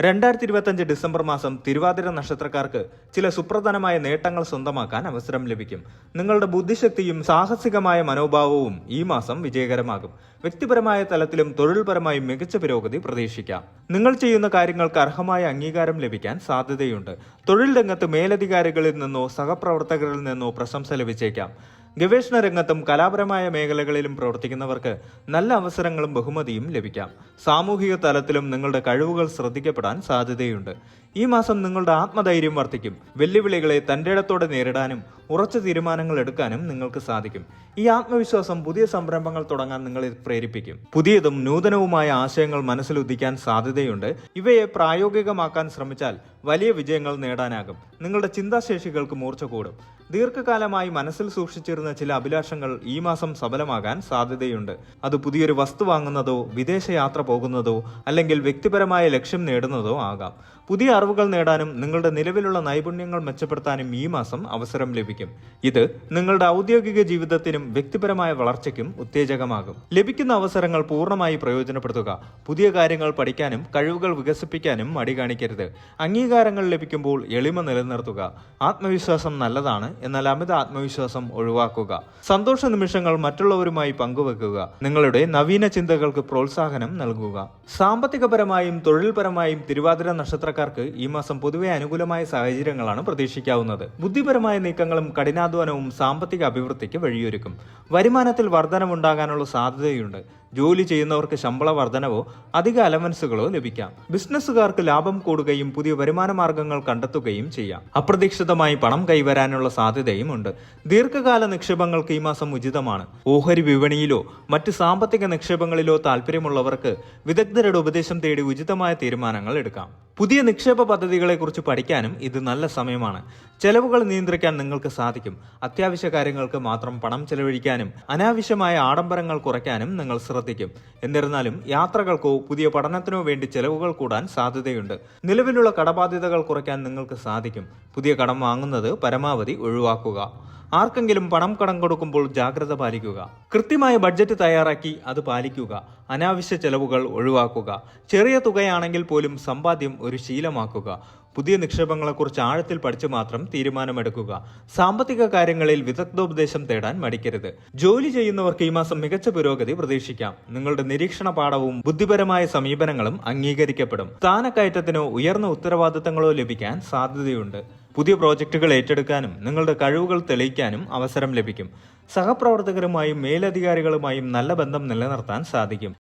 2025 December മാസം തിരുവാതിര നക്ഷത്രക്കാർക്ക് ചില സുപ്രധാനമായ നേട്ടങ്ങൾ സ്വന്തമാക്കാൻ അവസരം ലഭിക്കും. നിങ്ങളുടെ ബുദ്ധിശക്തിയും സാഹസികമായ മനോഭാവവും ഈ മാസം വിജയകരമാകും. വ്യക്തിപരമായ തലത്തിലും തൊഴിൽപരമായും മികച്ച പുരോഗതി പ്രതീക്ഷിക്കാം. നിങ്ങൾ ചെയ്യുന്ന കാര്യങ്ങൾക്ക് അർഹമായ അംഗീകാരം ലഭിക്കാൻ സാധ്യതയുണ്ട്. തൊഴിൽ രംഗത്ത് മേലധികാരികളിൽ നിന്നോ സഹപ്രവർത്തകരിൽ നിന്നോ പ്രശംസ ലഭിച്ചേക്കാം. ഗവേഷണ രംഗത്തും കലാപരമായ മേഖലകളിലും പ്രവർത്തിക്കുന്നവർക്ക് നല്ല അവസരങ്ങളും ബഹുമതിയും ലഭിക്കാം. സാമൂഹിക തലത്തിലും നിങ്ങളുടെ കഴിവുകൾ ശ്രദ്ധിക്കപ്പെടാൻ സാധ്യതയുണ്ട്. ഈ മാസം നിങ്ങളുടെ ആത്മധൈര്യം വർദ്ധിക്കും. വെല്ലുവിളികളെ തന്റേടത്തോടെ നേരിടാനും ഉറച്ച തീരുമാനങ്ങൾ എടുക്കാനും നിങ്ങൾക്ക് സാധിക്കും. ഈ ആത്മവിശ്വാസം പുതിയ സംരംഭങ്ങൾ തുടങ്ങാൻ നിങ്ങളെ പ്രേരിപ്പിക്കും. പുതിയതും നൂതനവുമായ ആശയങ്ങൾ മനസ്സിലുദിക്കാൻ സാധ്യതയുണ്ട്. ഇവയെ പ്രായോഗികമാക്കാൻ ശ്രമിച്ചാൽ വലിയ വിജയങ്ങൾ നേടാനാകും. നിങ്ങളുടെ ചിന്താശേഷികൾക്ക് മൂർച്ച കൂടും. ദീർഘകാലമായി മനസ്സിൽ സൂക്ഷിച്ചിരുന്ന ചില അഭിലാഷങ്ങൾ ഈ മാസം സഫലമാകാൻ സാധ്യതയുണ്ട്. അത് പുതിയൊരു വസ്തു വാങ്ങുന്നതോ വിദേശയാത്ര പോകുന്നതോ അല്ലെങ്കിൽ വ്യക്തിപരമായ ലക്ഷ്യം നേടുന്നതോ ആകാം. പുതിയ അറിവുകൾ നേടാനും നിങ്ങളുടെ നിലവിലുള്ള നൈപുണ്യങ്ങൾ മെച്ചപ്പെടുത്താനും ഈ മാസം അവസരം ലഭിക്കും. ഇത് നിങ്ങളുടെ ഔദ്യോഗിക ജീവിതത്തിനും വ്യക്തിപരമായ വളർച്ചയ്ക്കും ഉത്തേജകമാകും. ലഭിക്കുന്ന അവസരങ്ങൾ പൂർണ്ണമായി പ്രയോജനപ്പെടുത്തുക. പുതിയ കാര്യങ്ങൾ പഠിക്കാനും കഴിവുകൾ വികസിപ്പിക്കാനും മടി കാണിക്കരുത്. അംഗീകാരങ്ങൾ ലഭിക്കുമ്പോൾ എളിമ നിലനിർത്തുക. ആത്മവിശ്വാസം നല്ലതാണ്, എന്നാൽ അമിത ആത്മവിശ്വാസം ഒഴിവാക്കുക. സന്തോഷ നിമിഷങ്ങൾ മറ്റുള്ളവരുമായി പങ്കുവെക്കുക. നിങ്ങളുടെ നവീന ചിന്തകൾക്ക് പ്രോത്സാഹനം നൽകുക. സാമ്പത്തികപരമായും തൊഴിൽപരമായും തിരുവാതിര നക്ഷത്രക്കാർക്ക് ഈ മാസം പൊതുവെ അനുകൂലമായ സാഹചര്യങ്ങളാണ് പ്രതീക്ഷിക്കാവുന്നത്. ബുദ്ധിപരമായ നീക്കങ്ങളും കഠിനാധ്വാനവും സാമ്പത്തിക അഭിവൃദ്ധിക്ക് വഴിയൊരുക്കും. വരുമാനത്തിൽ വർധനവുണ്ടാകാനുള്ള സാധ്യതയുണ്ട്. ജോലി ചെയ്യുന്നവർക്ക് ശമ്പള വർധനവോ അധിക അലവൻസുകളോ ലഭിക്കാം. ബിസിനസ്സുകാർക്ക് ലാഭം കൂടുകയും പുതിയ വരുമാന മാർഗങ്ങൾ കണ്ടെത്തുകയും ചെയ്യാം. അപ്രതീക്ഷിതമായി പണം കൈവരാനുള്ള സാധ്യതയും ഉണ്ട്. ദീർഘകാല നിക്ഷേപങ്ങൾക്ക് ഈ മാസം ഉചിതമാണ്. ഓഹരി വിപണിയിലോ മറ്റ് സാമ്പത്തിക നിക്ഷേപങ്ങളിലോ താല്പര്യമുള്ളവർക്ക് വിദഗ്ധരുടെ ഉപദേശം തേടി ഉചിതമായ തീരുമാനങ്ങൾ എടുക്കാം. പുതിയ നിക്ഷേപ പദ്ധതികളെക്കുറിച്ച് പഠിക്കാനും ഇത് നല്ല സമയമാണ്. ചെലവുകൾ നിയന്ത്രിക്കാൻ നിങ്ങൾക്ക് സാധിക്കും. അത്യാവശ്യ കാര്യങ്ങൾക്ക് മാത്രം പണം ചെലവഴിക്കാനും അനാവശ്യമായ ആഡംബരങ്ങൾ കുറയ്ക്കാനും നിങ്ങൾ ശ്രദ്ധിക്കും. എന്നിരുന്നാലും യാത്രകൾക്കോ പുതിയ പഠനത്തിനോ വേണ്ടി ചെലവുകൾ കൂടാൻ സാധ്യതയുണ്ട്. നിലവിലുള്ള കടബാധ്യതകൾ കുറയ്ക്കാൻ നിങ്ങൾക്ക് സാധിക്കും. പുതിയ കടം വാങ്ങുന്നത് പരമാവധി ഒഴിവാക്കുക. ആർക്കെങ്കിലും പണം കടം കൊടുക്കുമ്പോൾ ജാഗ്രത പാലിക്കുക. കൃത്യമായ ബഡ്ജറ്റ് തയ്യാറാക്കി അത് പാലിക്കുക. അനാവശ്യ ചെലവുകൾ ഒഴിവാക്കുക. ചെറിയ തുകയാണെങ്കിൽ പോലും സമ്പാദ്യം ഒരു ശീലമാക്കുക. പുതിയ നിക്ഷേപങ്ങളെക്കുറിച്ച് ആഴത്തിൽ പഠിച്ചു മാത്രം തീരുമാനമെടുക്കുക. സാമ്പത്തിക കാര്യങ്ങളിൽ വിദഗ്ധോപദേശം തേടാൻ മടിക്കരുത്. ജോലി ചെയ്യുന്നവർക്ക് ഈ മാസം മികച്ച പുരോഗതി പ്രതീക്ഷിക്കാം. നിങ്ങളുടെ നിരീക്ഷണ പാഠവും ബുദ്ധിപരമായ സമീപനങ്ങളും അംഗീകരിക്കപ്പെടും. സ്ഥാനക്കയറ്റത്തിനോ ഉയർന്ന ഉത്തരവാദിത്തങ്ങളോ ലഭിക്കാൻ സാധ്യതയുണ്ട്. പുതിയ പ്രോജക്റ്റുകൾ ഏറ്റെടുക്കാനും നിങ്ങളുടെ കഴിവുകൾ തെളിയിക്കാനും അവസരം ലഭിക്കും. സഹപ്രവർത്തകരുമായും മേലധികാരികളുമായും നല്ല ബന്ധം നിലനിർത്താൻ സാധിക്കും.